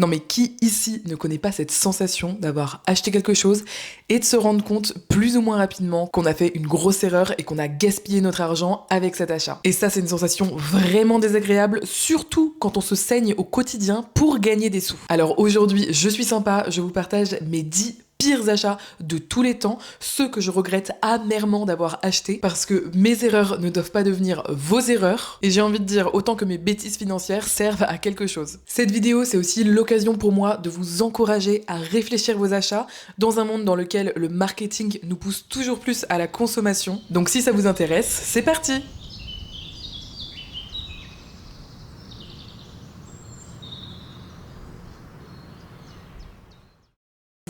Non mais qui ici ne connaît pas cette sensation d'avoir acheté quelque chose et de se rendre compte plus ou moins rapidement qu'on a fait une grosse erreur et qu'on a gaspillé notre argent avec cet achat. Et ça c'est une sensation vraiment désagréable, surtout quand on se saigne au quotidien pour gagner des sous. Alors aujourd'hui je suis sympa, je vous partage mes 10 pires achats de tous les temps, ceux que je regrette amèrement d'avoir achetés, parce que mes erreurs ne doivent pas devenir vos erreurs, et j'ai envie de dire autant que mes bêtises financières servent à quelque chose. Cette vidéo, c'est aussi l'occasion pour moi de vous encourager à réfléchir vos achats dans un monde dans lequel le marketing nous pousse toujours plus à la consommation. Donc si ça vous intéresse, c'est parti!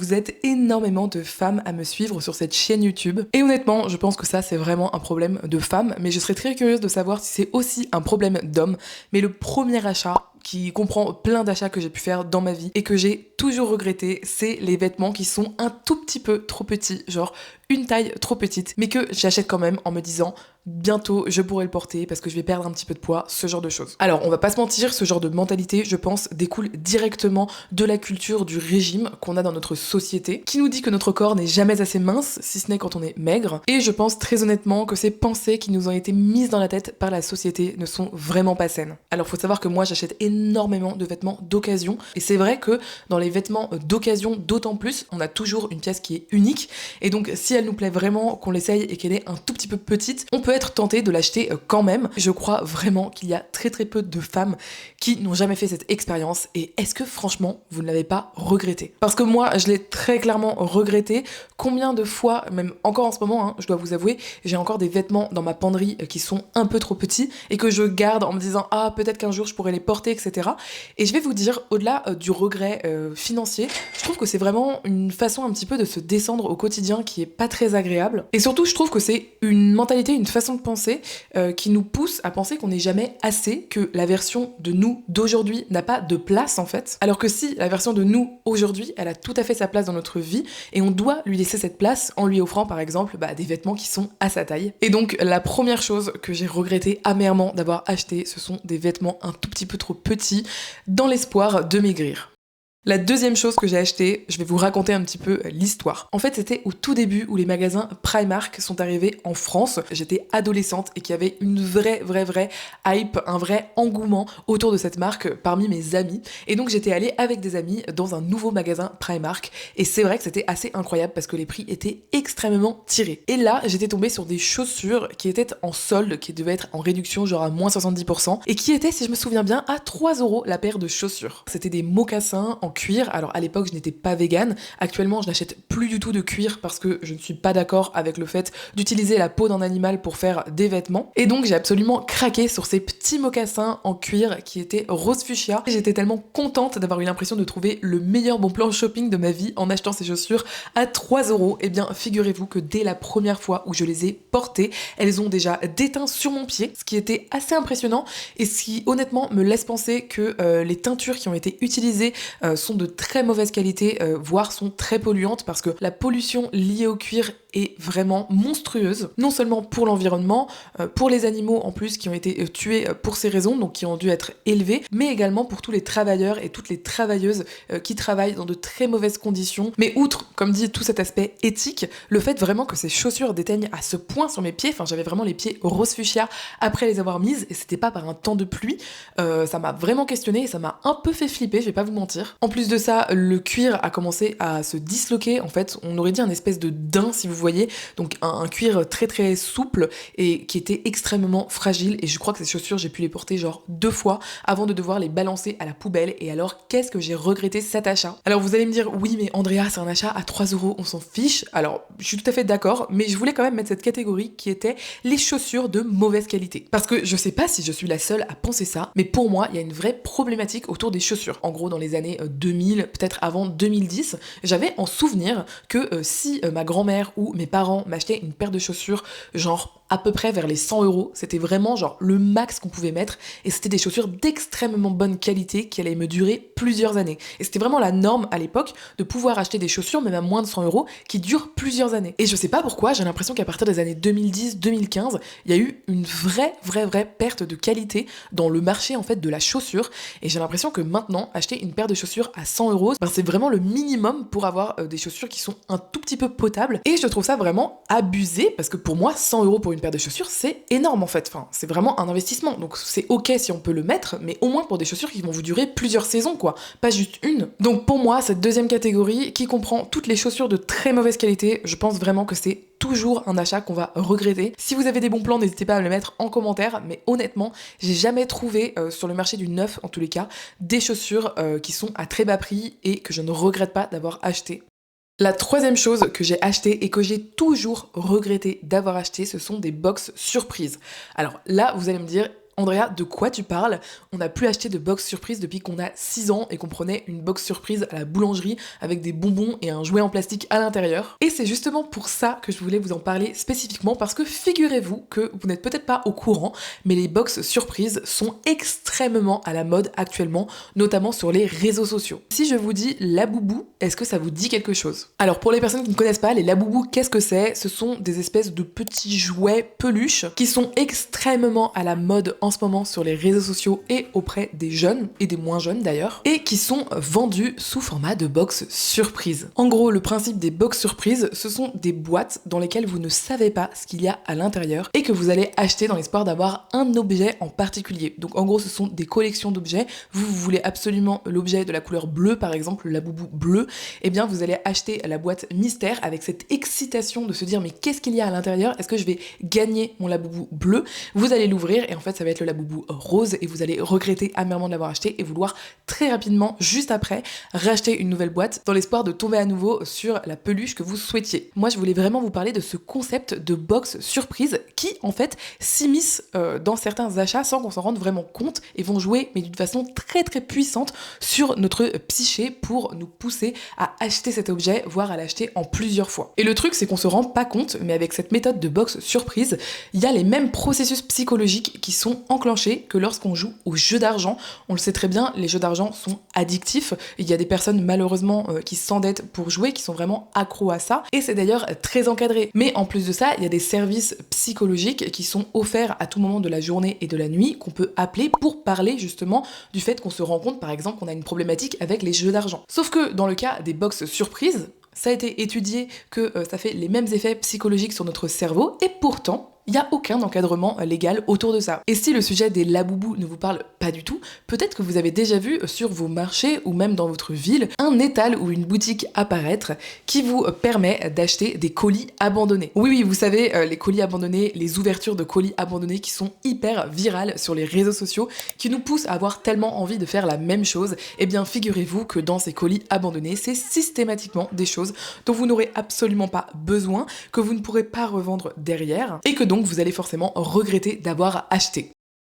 Vous êtes énormément de femmes à me suivre sur cette chaîne YouTube. Et honnêtement, je pense que ça, c'est vraiment un problème de femmes. Mais je serais très curieuse de savoir si c'est aussi un problème d'hommes. Mais le premier achat, qui comprend plein d'achats que j'ai pu faire dans ma vie et que j'ai toujours regretté, c'est les vêtements qui sont un tout petit peu trop petits, genre une taille trop petite, mais que j'achète quand même en me disant bientôt je pourrai le porter parce que je vais perdre un petit peu de poids, ce genre de choses. Alors on va pas se mentir, ce genre de mentalité, je pense, découle directement de la culture du régime qu'on a dans notre société, qui nous dit que notre corps n'est jamais assez mince, si ce n'est quand on est maigre, et je pense très honnêtement que ces pensées qui nous ont été mises dans la tête par la société ne sont vraiment pas saines. Alors faut savoir que moi j'achète énormément de vêtements d'occasion, et c'est vrai que dans les vêtements d'occasion d'autant plus, on a toujours une pièce qui est unique, et donc si elle nous plaît vraiment, qu'on l'essaye et qu'elle est un tout petit peu petite, on peut être tenté de l'acheter quand même. Je crois vraiment qu'il y a très très peu de femmes qui n'ont jamais fait cette expérience, et est-ce que franchement vous ne l'avez pas regretté? Parce que moi je l'ai très clairement regretté. Combien de fois, même encore en ce moment, hein, je dois vous avouer, j'ai encore des vêtements dans ma penderie qui sont un peu trop petits et que je garde en me disant ah peut-être qu'un jour je pourrais les porter, etc. Et je vais vous dire, au-delà du regret financier, je trouve que c'est vraiment une façon un petit peu de se descendre au quotidien qui est pas très agréable. Et surtout, je trouve que c'est une mentalité, une façon de penser qui nous pousse à penser qu'on n'est jamais assez, que la version de nous d'aujourd'hui n'a pas de place en fait. Alors que si la version de nous aujourd'hui, elle a tout à fait sa place dans notre vie et on doit lui laisser cette place en lui offrant par exemple des vêtements qui sont à sa taille. Et donc la première chose que j'ai regretté amèrement d'avoir acheté, ce sont des vêtements un tout petit peu trop petits dans l'espoir de maigrir. La deuxième chose que j'ai acheté, je vais vous raconter un petit peu l'histoire. En fait, c'était au tout début où les magasins Primark sont arrivés en France. J'étais adolescente et qu'il y avait une vraie hype, un vrai engouement autour de cette marque parmi mes amis. Et donc j'étais allée avec des amis dans un nouveau magasin Primark. Et c'est vrai que c'était assez incroyable parce que les prix étaient extrêmement tirés. Et là, j'étais tombée sur des chaussures qui étaient en solde, qui devaient être en réduction, genre à moins 70%, et qui étaient, si je me souviens bien, à 3 € la paire de chaussures. C'était des mocassins en cuir. Alors à l'époque je n'étais pas végane, actuellement je n'achète plus du tout de cuir parce que je ne suis pas d'accord avec le fait d'utiliser la peau d'un animal pour faire des vêtements, et donc j'ai absolument craqué sur ces petits mocassins en cuir qui étaient rose fuchsia. J'étais tellement contente d'avoir eu l'impression de trouver le meilleur bon plan shopping de ma vie en achetant ces chaussures à 3 €. Et bien figurez-vous que dès la première fois où je les ai portées, elles ont déjà déteint sur mon pied, ce qui était assez impressionnant et ce qui honnêtement me laisse penser que les teintures qui ont été utilisées sont de très mauvaise qualité, voire sont très polluantes, parce que la pollution liée au cuir est vraiment monstrueuse, non seulement pour l'environnement, pour les animaux en plus qui ont été tués pour ces raisons, donc qui ont dû être élevés, mais également pour tous les travailleurs et toutes les travailleuses qui travaillent dans de très mauvaises conditions. Mais outre, comme dit, tout cet aspect éthique, le fait vraiment que ces chaussures déteignent à ce point sur mes pieds, enfin j'avais vraiment les pieds rose fuchsia après les avoir mises, et c'était pas par un temps de pluie, ça m'a vraiment questionné et ça m'a un peu fait flipper, je vais pas vous mentir. En plus de ça, le cuir a commencé à se disloquer, en fait, on aurait dit un espèce de daim si vous voyez, donc un cuir très souple et qui était extrêmement fragile, et je crois que ces chaussures j'ai pu les porter genre 2 fois avant de devoir les balancer à la poubelle. Et alors qu'est-ce que j'ai regretté cet achat. Alors vous allez me dire oui mais Andrea c'est un achat à 3 €, on s'en fiche. Alors je suis tout à fait d'accord, mais je voulais quand même mettre cette catégorie qui était les chaussures de mauvaise qualité, parce que je sais pas si je suis la seule à penser ça, mais pour moi il y a une vraie problématique autour des chaussures. En gros dans les années 2000, peut-être avant 2010, j'avais en souvenir que si ma grand-mère ou mes parents m'achetaient une paire de chaussures genre à peu près vers les 100 euros. C'était vraiment genre le max qu'on pouvait mettre et c'était des chaussures d'extrêmement bonne qualité qui allaient me durer plusieurs années. Et c'était vraiment la norme à l'époque de pouvoir acheter des chaussures même à moins de 100 euros qui durent plusieurs années. Et je sais pas pourquoi, j'ai l'impression qu'à partir des années 2010-2015, il y a eu une vraie perte de qualité dans le marché en fait de la chaussure. Et j'ai l'impression que maintenant, acheter une paire de chaussures à 100 euros, c'est vraiment le minimum pour avoir des chaussures qui sont un tout petit peu potables. Et je trouve ça vraiment abusé parce que pour moi, 100 euros pour une paire de chaussures, c'est énorme en fait. Enfin, c'est vraiment un investissement. Donc c'est ok si on peut le mettre, mais au moins pour des chaussures qui vont vous durer plusieurs saisons, quoi. Pas juste une. Donc pour moi, cette deuxième catégorie qui comprend toutes les chaussures de très mauvaise qualité, je pense vraiment que c'est toujours un achat qu'on va regretter. Si vous avez des bons plans, n'hésitez pas à me les mettre en commentaire, mais honnêtement, j'ai jamais trouvé sur le marché du neuf, en tous les cas, des chaussures qui sont à très bas prix et que je ne regrette pas d'avoir acheté. La troisième chose que j'ai acheté et que j'ai toujours regretté d'avoir acheté, ce sont des box surprises. Alors là, vous allez me dire, Andrea, de quoi tu parles? On n'a plus acheté de box surprise depuis qu'on a 6 ans et qu'on prenait une box surprise à la boulangerie avec des bonbons et un jouet en plastique à l'intérieur. Et c'est justement pour ça que je voulais vous en parler spécifiquement parce que figurez-vous que vous n'êtes peut-être pas au courant, mais les box surprises sont extrêmement à la mode actuellement, notamment sur les réseaux sociaux. Si je vous dis Laboubou, est-ce que ça vous dit quelque chose? Alors pour les personnes qui ne connaissent pas, les Laboubou, qu'est-ce que c'est? Ce sont des espèces de petits jouets peluches qui sont extrêmement à la mode en ce moment sur les réseaux sociaux et auprès des jeunes et des moins jeunes d'ailleurs, et qui sont vendus sous format de box surprise. En gros, le principe des box surprises, ce sont des boîtes dans lesquelles vous ne savez pas ce qu'il y a à l'intérieur et que vous allez acheter dans l'espoir d'avoir un objet en particulier. Donc en gros, ce sont des collections d'objets. Vous voulez absolument l'objet de la couleur bleue, par exemple, le Laboubou bleu, et bien vous allez acheter la boîte mystère avec cette excitation de se dire mais qu'est-ce qu'il y a à l'intérieur? Est-ce que je vais gagner mon Laboubou bleu? Vous allez l'ouvrir et en fait ça va être le Laboubou rose et vous allez regretter amèrement de l'avoir acheté et vouloir très rapidement, juste après, racheter une nouvelle boîte dans l'espoir de tomber à nouveau sur la peluche que vous souhaitiez. Moi, je voulais vraiment vous parler de ce concept de box surprise qui, en fait, s'immiscent dans certains achats sans qu'on s'en rende vraiment compte et vont jouer, mais d'une façon très puissante sur notre psyché pour nous pousser à acheter cet objet, voire à l'acheter en plusieurs fois. Et le truc, c'est qu'on se rend pas compte, mais avec cette méthode de box surprise, il y a les mêmes processus psychologiques qui sont enclenchés que lorsqu'on joue aux jeux d'argent. On le sait très bien, les jeux d'argent sont addictifs. Il y a des personnes malheureusement qui s'endettent pour jouer, qui sont vraiment accros à ça. Et c'est d'ailleurs très encadré. Mais en plus de ça, il y a des services psychologiques qui sont offerts à tout moment de la journée et de la nuit qu'on peut appeler pour parler justement du fait qu'on se rend compte par exemple qu'on a une problématique avec les jeux d'argent. Sauf que dans le cas des box surprises, ça a été étudié que ça fait les mêmes effets psychologiques sur notre cerveau et pourtant, il n'y a aucun encadrement légal autour de ça. Et si le sujet des Laboubou ne vous parle pas du tout, peut-être que vous avez déjà vu sur vos marchés ou même dans votre ville un étal ou une boutique apparaître qui vous permet d'acheter des colis abandonnés. Oui, vous savez, les colis abandonnés, les ouvertures de colis abandonnés qui sont hyper virales sur les réseaux sociaux, qui nous poussent à avoir tellement envie de faire la même chose. Eh bien, figurez-vous que dans ces colis abandonnés, c'est systématiquement des choses dont vous n'aurez absolument pas besoin, que vous ne pourrez pas revendre derrière, et que donc vous allez forcément regretter d'avoir acheté.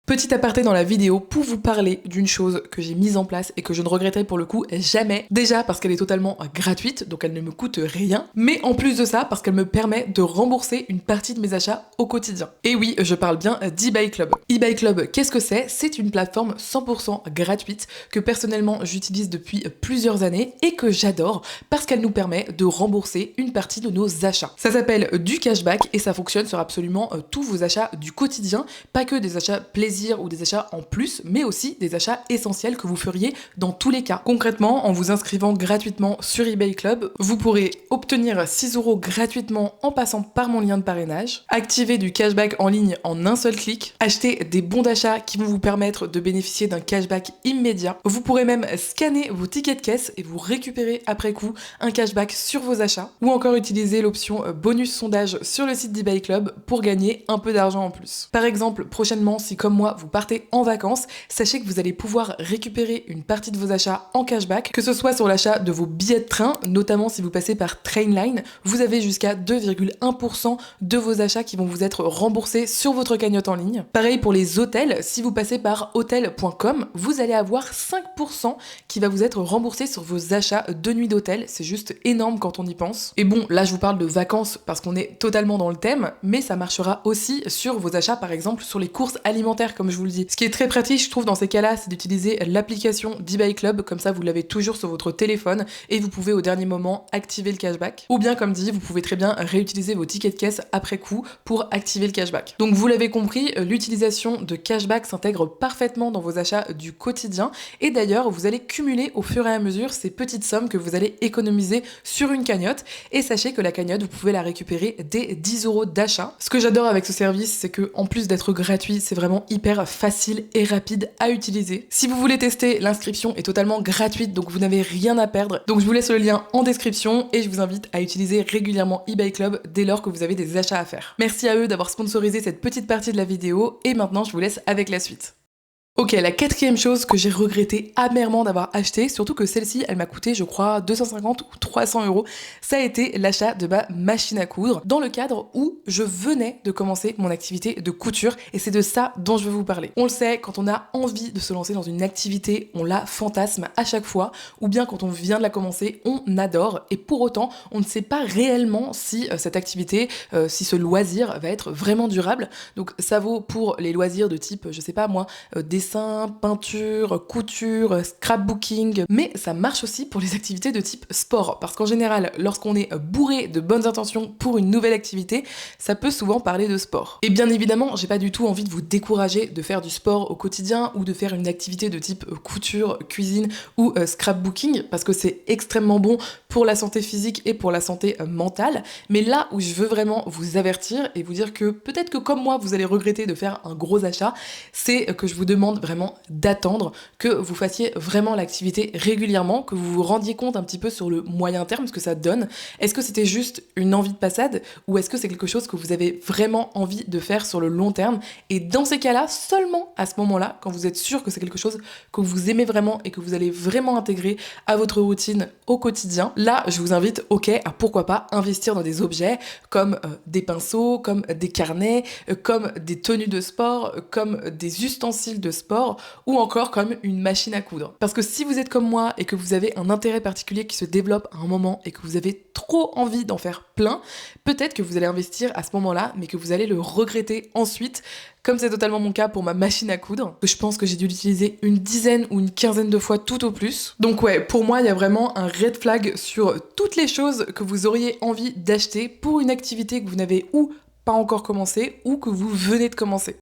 Petit aparté dans la vidéo pour vous parler d'une chose que j'ai mise en place et que je ne regretterai pour le coup jamais. Déjà parce qu'elle est totalement gratuite, donc elle ne me coûte rien, mais en plus de ça parce qu'elle me permet de rembourser une partie de mes achats au quotidien. Et oui, je parle bien d'eBay Club. eBay Club, qu'est-ce que c'est? C'est une plateforme 100% gratuite que personnellement j'utilise depuis plusieurs années et que j'adore parce qu'elle nous permet de rembourser une partie de nos achats. Ça s'appelle du cashback et ça fonctionne sur absolument tous vos achats du quotidien, pas que des achats plaisir ou des achats en plus, mais aussi des achats essentiels que vous feriez dans tous les cas. Concrètement, en vous inscrivant gratuitement sur eBay Club, vous pourrez obtenir 6 € gratuitement en passant par mon lien de parrainage, activer du cashback en ligne en un seul clic, acheter des bons d'achat qui vont vous permettre de bénéficier d'un cashback immédiat. Vous pourrez même scanner vos tickets de caisse et vous récupérer après coup un cashback sur vos achats, ou encore utiliser l'option bonus sondage sur le site d'eBay Club pour gagner un peu d'argent en plus. Par exemple, prochainement, si comme moi vous partez en vacances, sachez que vous allez pouvoir récupérer une partie de vos achats en cashback, que ce soit sur l'achat de vos billets de train, notamment si vous passez par Trainline, vous avez jusqu'à 2,1% de vos achats qui vont vous être remboursés sur votre cagnotte en ligne. Pareil pour les hôtels, si vous passez par hotel.com, vous allez avoir 5% qui va vous être remboursé sur vos achats de nuit d'hôtel. C'est juste énorme quand on y pense. Et bon, là je vous parle de vacances parce qu'on est totalement dans le thème, mais ça marchera aussi sur vos achats, par exemple sur les courses alimentaires, comme je vous le dis. Ce qui est très pratique, je trouve, dans ces cas-là, c'est d'utiliser l'application d'eBay Club, comme ça vous l'avez toujours sur votre téléphone et vous pouvez au dernier moment activer le cashback. Ou bien, comme dit, vous pouvez très bien réutiliser vos tickets de caisse après coup pour activer le cashback. Donc vous l'avez compris, l'utilisation de cashback s'intègre parfaitement dans vos achats du quotidien et d'ailleurs vous allez cumuler au fur et à mesure ces petites sommes que vous allez économiser sur une cagnotte et sachez que la cagnotte vous pouvez la récupérer dès 10 € d'achat. Ce que j'adore avec ce service, c'est que en plus d'être gratuit, c'est vraiment hyper facile et rapide à utiliser. Si vous voulez tester, l'inscription est totalement gratuite donc vous n'avez rien à perdre. Donc je vous laisse le lien en description et je vous invite à utiliser régulièrement eBay Club dès lors que vous avez des achats à faire. Merci à eux d'avoir sponsorisé cette petite partie de la vidéo et maintenant je vous laisse avec la suite. Ok, la quatrième chose que j'ai regretté amèrement d'avoir acheté, surtout que celle-ci, elle m'a coûté, je crois, 250 ou 300 €, ça a été l'achat de ma machine à coudre, dans le cadre où je venais de commencer mon activité de couture, et c'est de ça dont je veux vous parler. On le sait, quand on a envie de se lancer dans une activité, on la fantasme à chaque fois, ou bien quand on vient de la commencer, on adore, et pour autant, on ne sait pas réellement si cette activité, si ce loisir va être vraiment durable. Donc ça vaut pour les loisirs de type, je sais pas moi, dessin, peinture, couture, scrapbooking, mais ça marche aussi pour les activités de type sport, parce qu'en général, lorsqu'on est bourré de bonnes intentions pour une nouvelle activité, ça peut souvent parler de sport. Et bien évidemment, j'ai pas du tout envie de vous décourager de faire du sport au quotidien ou de faire une activité de type couture, cuisine ou scrapbooking, parce que c'est extrêmement bon pour la santé physique et pour la santé mentale, mais là où je veux vraiment vous avertir et vous dire que peut-être que comme moi, vous allez regretter de faire un gros achat, c'est que je vous demande vraiment d'attendre que vous fassiez vraiment l'activité régulièrement, que vous vous rendiez compte un petit peu sur le moyen terme ce que ça donne. Est-ce que c'était juste une envie de passade ou est-ce que c'est quelque chose que vous avez vraiment envie de faire sur le long terme? Et dans ces cas-là, seulement à ce moment-là, quand vous êtes sûr que c'est quelque chose que vous aimez vraiment et que vous allez vraiment intégrer à votre routine au quotidien, là je vous invite, ok, à pourquoi pas investir dans des objets comme des pinceaux, comme des carnets, comme des tenues de sport, comme des ustensiles de sport ou encore comme une machine à coudre. Parce que si vous êtes comme moi et que vous avez un intérêt particulier qui se développe à un moment et que vous avez trop envie d'en faire plein, peut-être que vous allez investir à ce moment-là mais que vous allez le regretter ensuite, comme c'est totalement mon cas pour ma machine à coudre. Je pense que j'ai dû l'utiliser une dizaine ou une quinzaine de fois tout au plus. Donc ouais, pour moi il y a vraiment un red flag sur toutes les choses que vous auriez envie d'acheter pour une activité que vous n'avez ou pas encore commencé ou que vous venez de commencer.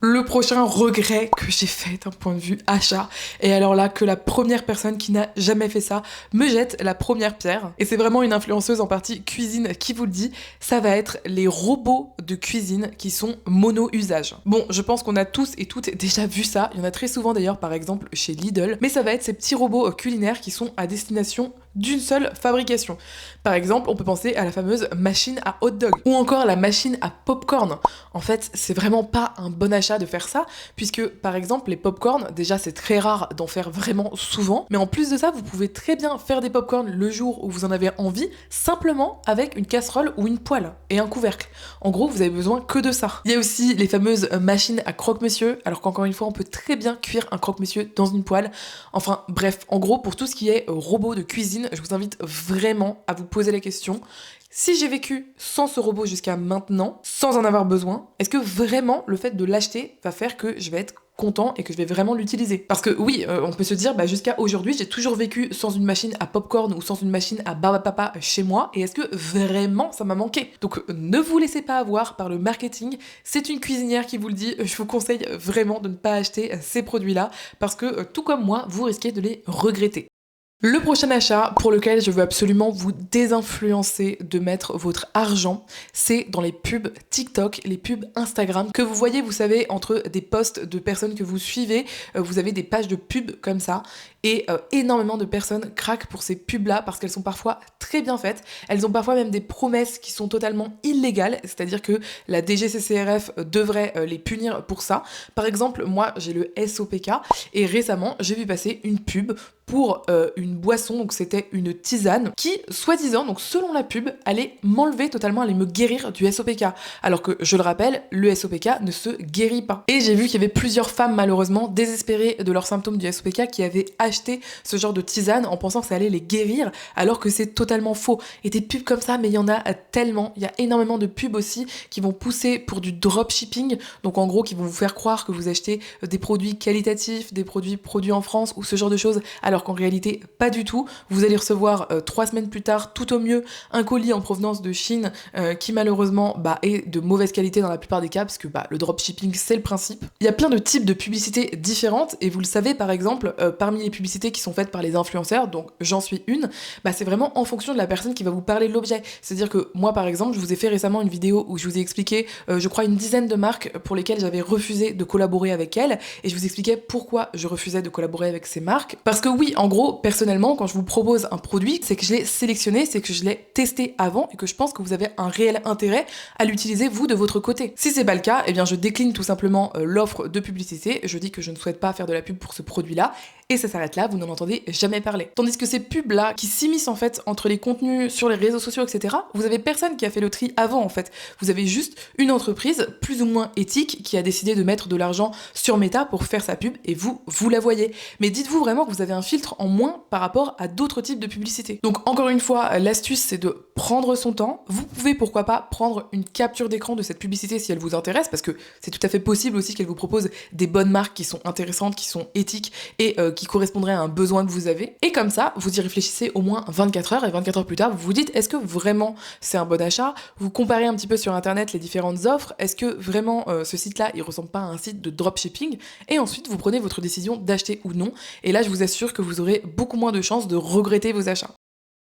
Le prochain regret que j'ai fait d'un point de vue achat, et alors là que la première personne qui n'a jamais fait ça me jette la première pierre, et c'est vraiment une influenceuse en partie cuisine qui vous le dit, ça va être les robots de cuisine qui sont mono-usage. Bon, je pense qu'on a tous et toutes déjà vu ça, il y en a très souvent d'ailleurs par exemple chez Lidl, mais ça va être ces petits robots culinaires qui sont à destination d'une seule fabrication. Par exemple, on peut penser à la fameuse machine à hot dog ou encore la machine à popcorn. En fait, c'est vraiment pas un bon achat de faire ça, puisque par exemple les popcorn, déjà c'est très rare d'en faire vraiment souvent, mais en plus de ça, vous pouvez très bien faire des popcorn le jour où vous en avez envie, simplement avec une casserole ou une poêle et un couvercle. En gros, vous avez besoin que de ça. Il y a aussi les fameuses machines à croque-monsieur, alors qu'encore une fois, on peut très bien cuire un croque-monsieur dans une poêle. Enfin bref, en gros, pour tout ce qui est robot de cuisine, je vous invite vraiment à vous poser la question: si j'ai vécu sans ce robot jusqu'à maintenant, sans en avoir besoin, est-ce que vraiment le fait de l'acheter va faire que je vais être content et que je vais vraiment l'utiliser? Parce que oui, on peut se dire, jusqu'à aujourd'hui, j'ai toujours vécu sans une machine à popcorn ou sans une machine à barbe à papa chez moi, et est-ce que vraiment ça m'a manqué? Donc ne vous laissez pas avoir par le marketing, c'est une cuisinière qui vous le dit, je vous conseille vraiment de ne pas acheter ces produits-là, parce que tout comme moi, vous risquez de les regretter. Le prochain achat pour lequel je veux absolument vous désinfluencer de mettre votre argent, c'est dans les pubs TikTok, les pubs Instagram que vous voyez, vous savez, entre des posts de personnes que vous suivez, vous avez des pages de pubs comme ça. Et énormément de personnes craquent pour ces pubs-là parce qu'elles sont parfois très bien faites. Elles ont parfois même des promesses qui sont totalement illégales, c'est-à-dire que la DGCCRF devrait les punir pour ça. Par exemple, moi j'ai le SOPK et récemment j'ai vu passer une pub pour une boisson, donc c'était une tisane qui, soi-disant, donc selon la pub, allait m'enlever totalement, allait me guérir du SOPK. Alors que, je le rappelle, le SOPK ne se guérit pas. Et j'ai vu qu'il y avait plusieurs femmes, malheureusement, désespérées de leurs symptômes du SOPK, qui avaient acheté ce genre de tisane en pensant que ça allait les guérir, alors que c'est totalement faux. Et des pubs comme ça, mais il y en a tellement. Il y a énormément de pubs aussi qui vont pousser pour du dropshipping, donc en gros, qui vont vous faire croire que vous achetez des produits qualitatifs, des produits produits en France, ou ce genre de choses, alors qu'en réalité, pas du tout. Vous allez recevoir 3 semaines plus tard, tout au mieux, un colis en provenance de Chine qui malheureusement est de mauvaise qualité dans la plupart des cas, parce que le dropshipping, c'est le principe. Il y a plein de types de publicités différentes, et vous le savez, par exemple, parmi les publicités qui sont faites par les influenceurs, donc j'en suis une, c'est vraiment en fonction de la personne qui va vous parler de l'objet. C'est-à-dire que moi, par exemple, je vous ai fait récemment une vidéo où je vous ai expliqué, je crois, une dizaine de marques pour lesquelles j'avais refusé de collaborer avec elles, et je vous expliquais pourquoi je refusais de collaborer avec ces marques. Parce que oui, en gros, personnellement, quand je vous propose un produit, c'est que je l'ai sélectionné, c'est que je l'ai testé avant et que je pense que vous avez un réel intérêt à l'utiliser vous de votre côté. Si c'est pas le cas, eh bien je décline tout simplement l'offre de publicité, je dis que je ne souhaite pas faire de la pub pour ce produit-là, et ça s'arrête là, vous n'en entendez jamais parler. Tandis que ces pubs-là, qui s'immiscent en fait entre les contenus sur les réseaux sociaux, etc., vous avez personne qui a fait le tri avant en fait. Vous avez juste une entreprise plus ou moins éthique qui a décidé de mettre de l'argent sur Meta pour faire sa pub, et vous la voyez. Mais dites-vous vraiment que vous avez un filtre en moins par rapport à d'autres types de publicités. Donc encore une fois, l'astuce c'est de prendre son temps. Vous pouvez pourquoi pas prendre une capture d'écran de cette publicité si elle vous intéresse, parce que c'est tout à fait possible aussi qu'elle vous propose des bonnes marques qui sont intéressantes, qui sont éthiques et qui correspondraient à un besoin que vous avez. Et comme ça, vous y réfléchissez au moins 24 heures, et 24 heures plus tard, vous vous dites est-ce que vraiment c'est un bon achat? Vous comparez un petit peu sur internet les différentes offres, est-ce que vraiment ce site-là il ressemble pas à un site de dropshipping? Et ensuite vous prenez votre décision d'acheter ou non, et là je vous assure que vous aurez beaucoup moins de chances de regretter vos achats.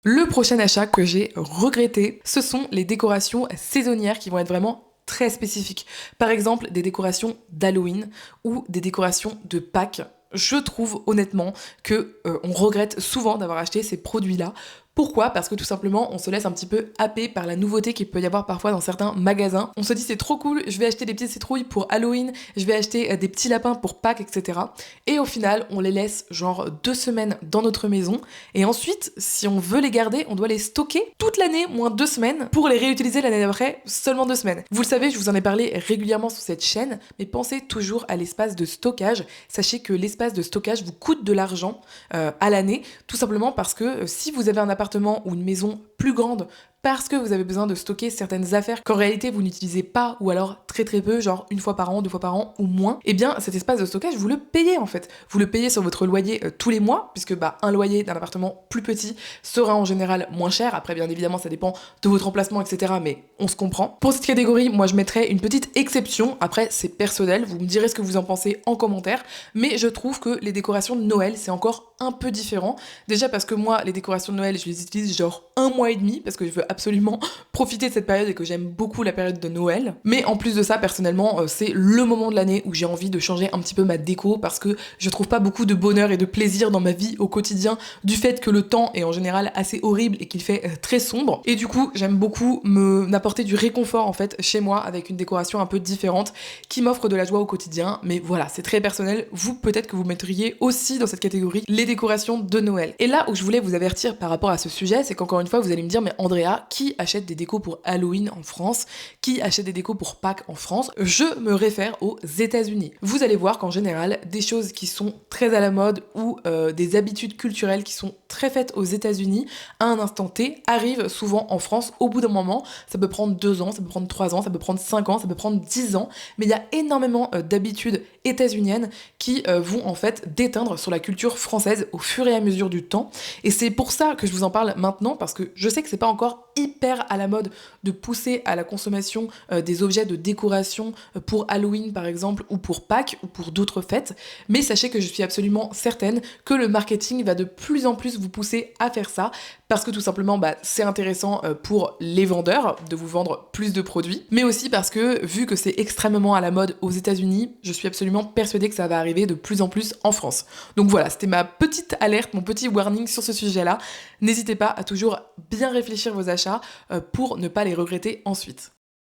Le prochain achat que j'ai regretté, ce sont les décorations saisonnières qui vont être vraiment très spécifiques. Par exemple, des décorations d'Halloween ou des décorations de Pâques. Je trouve honnêtement que on regrette souvent d'avoir acheté ces produits-là. Pourquoi? Parce que tout simplement, on se laisse un petit peu happer par la nouveauté qu'il peut y avoir parfois dans certains magasins. On se dit c'est trop cool, je vais acheter des petites citrouilles pour Halloween, je vais acheter des petits lapins pour Pâques, etc. Et au final, on les laisse genre 2 semaines dans notre maison. Et ensuite, si on veut les garder, on doit les stocker toute l'année, moins 2 semaines, pour les réutiliser l'année d'après, seulement 2 semaines. Vous le savez, je vous en ai parlé régulièrement sur cette chaîne, mais pensez toujours à l'espace de stockage. Sachez que l'espace de stockage vous coûte de l'argent à l'année, tout simplement parce que si vous avez un appartement ou une maison plus grande parce que vous avez besoin de stocker certaines affaires qu'en réalité vous n'utilisez pas ou alors très très peu, genre 1 fois par an, 2 fois par an ou moins, et bien cet espace de stockage vous le payez en fait. Vous le payez sur votre loyer tous les mois, puisque un loyer d'un appartement plus petit sera en général moins cher. Après bien évidemment ça dépend de votre emplacement, etc., mais on se comprend. Pour cette catégorie, moi je mettrais une petite exception, après c'est personnel, vous me direz ce que vous en pensez en commentaire, mais je trouve que les décorations de Noël c'est encore un peu différent. Déjà parce que moi les décorations de Noël je les utilise genre 1 mois et demi, parce que je veux absolument profiter de cette période et que j'aime beaucoup la période de Noël. Mais en plus de ça, personnellement, c'est le moment de l'année où j'ai envie de changer un petit peu ma déco, parce que je trouve pas beaucoup de bonheur et de plaisir dans ma vie au quotidien du fait que le temps est en général assez horrible et qu'il fait très sombre. Et du coup, j'aime beaucoup m'apporter du réconfort en fait chez moi avec une décoration un peu différente qui m'offre de la joie au quotidien. Mais voilà, c'est très personnel. Vous, peut-être que vous mettriez aussi dans cette catégorie les décorations de Noël. Et là où je voulais vous avertir par rapport à ce sujet, c'est qu'encore une fois, vous allez me dire, mais Andrea, qui achète des décos pour Halloween en France? Qui achète des décos pour Pâques en France? Je me réfère aux États-Unis. Vous allez voir qu'en général, des choses qui sont très à la mode ou des habitudes culturelles qui sont très faites aux États-Unis à un instant T arrivent souvent en France au bout d'un moment. Ça peut prendre 2 ans, ça peut prendre 3 ans, ça peut prendre 5 ans, ça peut prendre 10 ans, mais il y a énormément d'habitudes états-uniennes qui vont en fait déteindre sur la culture française au fur et à mesure du temps. Et c'est pour ça que je vous en parle maintenant, parce que je sais que c'est pas encore hyper à la mode de pousser à la consommation des objets de décoration pour Halloween par exemple, ou pour Pâques, ou pour d'autres fêtes, mais sachez que je suis absolument certaine que le marketing va de plus en plus vous pousser à faire ça, parce que tout simplement c'est intéressant pour les vendeurs de vous vendre plus de produits, mais aussi parce que vu que c'est extrêmement à la mode aux États-Unis, je suis absolument absolument persuadée que ça va arriver de plus en plus en France. Donc voilà, c'était ma petite alerte, mon petit warning sur ce sujet-là. N'hésitez pas à toujours bien réfléchir vos achats pour ne pas les regretter ensuite.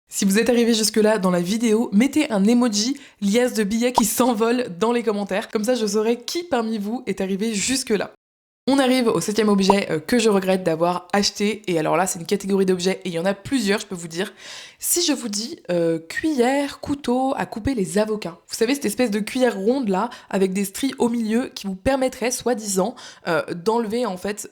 Si vous êtes arrivé jusque-là dans la vidéo, mettez un emoji liasse de billets qui s'envole dans les commentaires. Comme ça, je saurai qui parmi vous est arrivé jusque-là. On arrive au 7e objet que je regrette d'avoir acheté, et alors là c'est une catégorie d'objets et il y en a plusieurs, je peux vous dire. Si je vous dis cuillère, couteau à couper les avocats, vous savez cette espèce de cuillère ronde là avec des stries au milieu qui vous permettrait soi-disant d'enlever en fait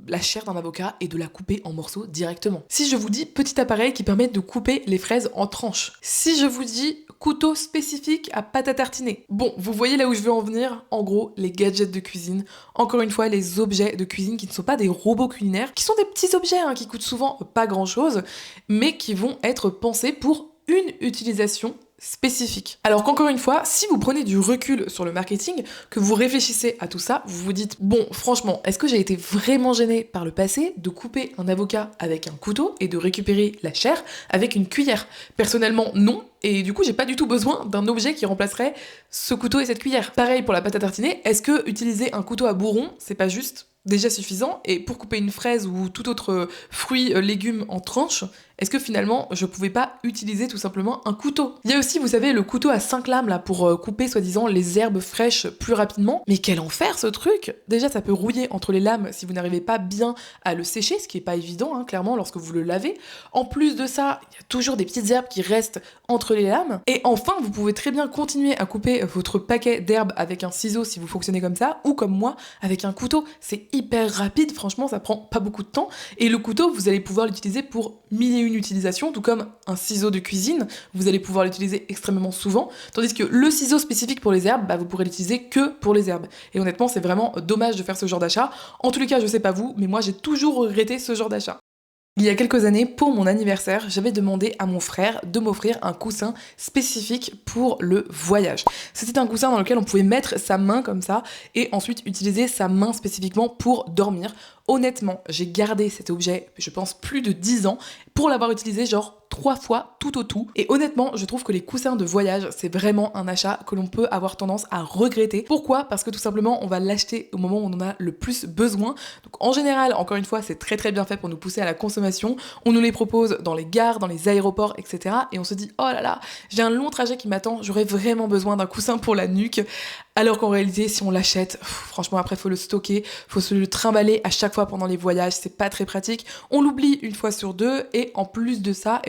la chair d'un avocat et de la couper en morceaux directement. Si je vous dis petit appareil qui permet de couper les fraises en tranches. Si je vous dis couteau spécifique à pâte à tartiner. Bon, vous voyez là où je veux en venir. En gros, les gadgets de cuisine. Encore une fois, les objets de cuisine qui ne sont pas des robots culinaires, qui sont des petits objets qui coûtent souvent pas grand-chose, mais qui vont être pensés pour une utilisation spécifique. Alors qu'encore une fois, si vous prenez du recul sur le marketing, que vous réfléchissez à tout ça, vous vous dites, bon, franchement, est-ce que j'ai été vraiment gênée par le passé de couper un avocat avec un couteau et de récupérer la chair avec une cuillère? Personnellement, non. Et du coup, j'ai pas du tout besoin d'un objet qui remplacerait ce couteau et cette cuillère. Pareil pour la pâte à tartiner, est-ce que utiliser un couteau à bourron, c'est pas juste déjà suffisant? Et pour couper une fraise ou tout autre fruit, légume en tranches, est-ce que finalement je pouvais pas utiliser tout simplement un couteau? Il y a aussi, vous savez, le couteau à 5 lames là pour couper soi-disant les herbes fraîches plus rapidement. Mais quel enfer ce truc! Déjà, ça peut rouiller entre les lames si vous n'arrivez pas bien à le sécher, ce qui est pas évident, clairement, lorsque vous le lavez. En plus de ça, il y a toujours des petites herbes qui restent entre les lames. Et enfin, vous pouvez très bien continuer à couper votre paquet d'herbes avec un ciseau si vous fonctionnez comme ça, ou comme moi, avec un couteau. C'est hyper rapide, franchement, ça prend pas beaucoup de temps. Et le couteau, vous allez pouvoir l'utiliser pour mille et une utilisations, tout comme un ciseau de cuisine, vous allez pouvoir l'utiliser extrêmement souvent, tandis que le ciseau spécifique pour les herbes, vous pourrez l'utiliser que pour les herbes. Et honnêtement, c'est vraiment dommage de faire ce genre d'achat. En tous les cas, je sais pas vous, mais moi j'ai toujours regretté ce genre d'achat. Il y a quelques années, pour mon anniversaire, j'avais demandé à mon frère de m'offrir un coussin spécifique pour le voyage. C'était un coussin dans lequel on pouvait mettre sa main comme ça et ensuite utiliser sa main spécifiquement pour dormir. Honnêtement, j'ai gardé cet objet, je pense, plus de 10 ans pour l'avoir utilisé genre 3 fois tout au tout. Et honnêtement, je trouve que les coussins de voyage, c'est vraiment un achat que l'on peut avoir tendance à regretter. Pourquoi? Parce que tout simplement, on va l'acheter au moment où on en a le plus besoin. Donc en général, encore une fois, c'est très très bien fait pour nous pousser à la consommation. On nous les propose dans les gares, dans les aéroports, etc. Et on se dit, oh là là, j'ai un long trajet qui m'attend, j'aurais vraiment besoin d'un coussin pour la nuque. Alors qu'en réalité, si on l'achète, franchement, après, faut le stocker, faut se le trimballer à chaque fois pendant les voyages, c'est pas très pratique. On l'oublie une fois sur deux, et en plus de ça,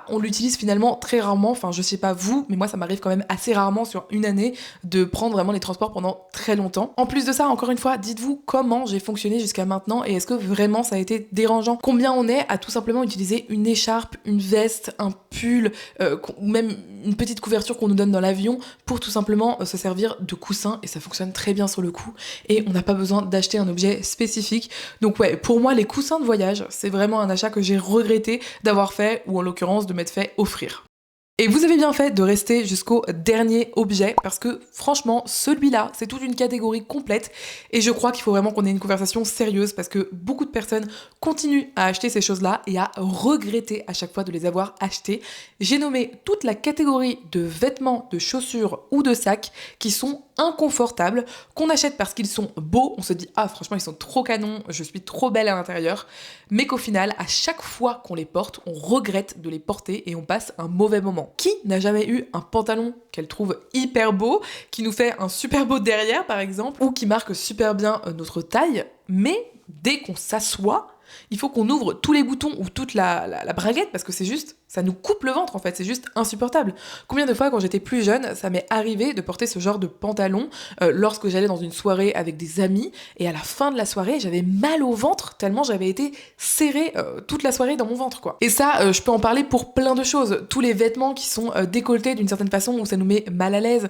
on l'utilise finalement très rarement. Enfin, je sais pas vous, mais moi, ça m'arrive quand même assez rarement sur une année de prendre vraiment les transports pendant très longtemps. En plus de ça, encore une fois, dites-vous comment j'ai fonctionné jusqu'à maintenant, et est-ce que vraiment ça a été dérangeant? Combien on est à tout simplement utiliser une écharpe, une veste, un pull, ou même une petite couverture qu'on nous donne dans l'avion pour tout simplement se servir de coussin, et ça fonctionne très bien sur le coup et on n'a pas besoin d'acheter un objet spécifique. Donc ouais, pour moi les coussins de voyage, c'est vraiment un achat que j'ai regretté d'avoir fait, ou en l'occurrence de m'être fait offrir. Et vous avez bien fait de rester jusqu'au dernier objet, parce que franchement, celui-là, c'est toute une catégorie complète, et je crois qu'il faut vraiment qu'on ait une conversation sérieuse, parce que beaucoup de personnes continuent à acheter ces choses-là et à regretter à chaque fois de les avoir achetées. J'ai nommé toute la catégorie de vêtements, de chaussures ou de sacs qui sont inconfortables, qu'on achète parce qu'ils sont beaux, on se dit ah franchement ils sont trop canons, je suis trop belle à l'intérieur, mais qu'au final à chaque fois qu'on les porte, on regrette de les porter et on passe un mauvais moment. Qui n'a jamais eu un pantalon qu'elle trouve hyper beau, qui nous fait un super beau derrière par exemple, ou qui marque super bien notre taille, mais dès qu'on s'assoit, il faut qu'on ouvre tous les boutons ou toute la braguette, parce que c'est juste, ça nous coupe le ventre en fait, c'est juste insupportable. Combien de fois quand j'étais plus jeune, ça m'est arrivé de porter ce genre de pantalon lorsque j'allais dans une soirée avec des amis, et à la fin de la soirée, j'avais mal au ventre tellement j'avais été serrée toute la soirée dans mon ventre quoi. Et ça, je peux en parler pour plein de choses. Tous les vêtements qui sont décolletés d'une certaine façon où ça nous met mal à l'aise,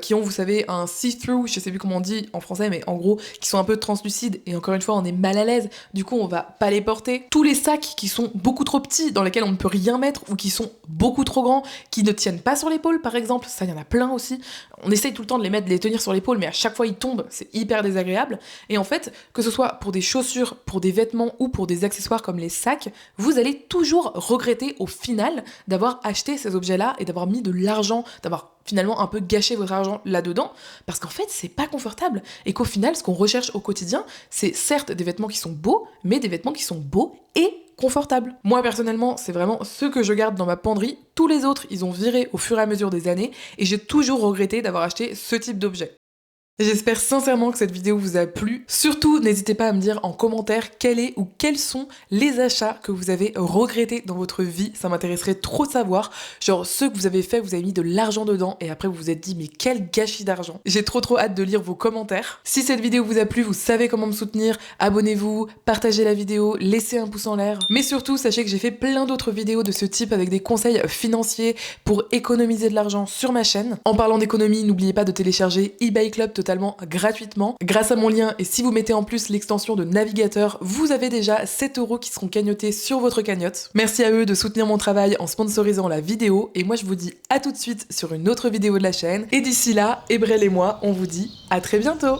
qui ont, vous savez, un see-through, je sais plus comment on dit en français, mais en gros, qui sont un peu translucides, et encore une fois, on est mal à l'aise, du coup on va pas les porter. Tous les sacs qui sont beaucoup trop petits, dans lesquels on ne peut rien mettre, ou qui sont beaucoup trop grands, qui ne tiennent pas sur l'épaule par exemple, ça y en a plein aussi. On essaye tout le temps de les mettre, de les tenir sur l'épaule, mais à chaque fois ils tombent, c'est hyper désagréable. Et en fait, que ce soit pour des chaussures, pour des vêtements ou pour des accessoires comme les sacs, vous allez toujours regretter au final d'avoir acheté ces objets-là et d'avoir mis de l'argent, d'avoir finalement un peu gâcher votre argent là-dedans, parce qu'en fait c'est pas confortable, et qu'au final ce qu'on recherche au quotidien, c'est certes des vêtements qui sont beaux, mais des vêtements qui sont beaux et confortables. Moi personnellement, c'est vraiment ceux que je garde dans ma penderie. Tous les autres, ils ont viré au fur et à mesure des années, et j'ai toujours regretté d'avoir acheté ce type d'objet. J'espère sincèrement que cette vidéo vous a plu. Surtout, n'hésitez pas à me dire en commentaire quel est ou quels sont les achats que vous avez regrettés dans votre vie. Ça m'intéresserait trop de savoir. Genre ceux que vous avez fait, vous avez mis de l'argent dedans et après vous vous êtes dit mais quel gâchis d'argent. J'ai trop hâte de lire vos commentaires. Si cette vidéo vous a plu, vous savez comment me soutenir. Abonnez-vous, partagez la vidéo, laissez un pouce en l'air. Mais surtout, sachez que j'ai fait plein d'autres vidéos de ce type avec des conseils financiers pour économiser de l'argent sur ma chaîne. En parlant d'économie, n'oubliez pas de télécharger eBay Club totalement gratuitement grâce à mon lien, et si vous mettez en plus l'extension de navigateur, vous avez déjà 7 € qui seront cagnotés sur votre cagnotte. Merci à eux de soutenir mon travail en sponsorisant la vidéo, et moi je vous dis à tout de suite sur une autre vidéo de la chaîne, et d'ici là, Ebrel et moi, on vous dit à très bientôt.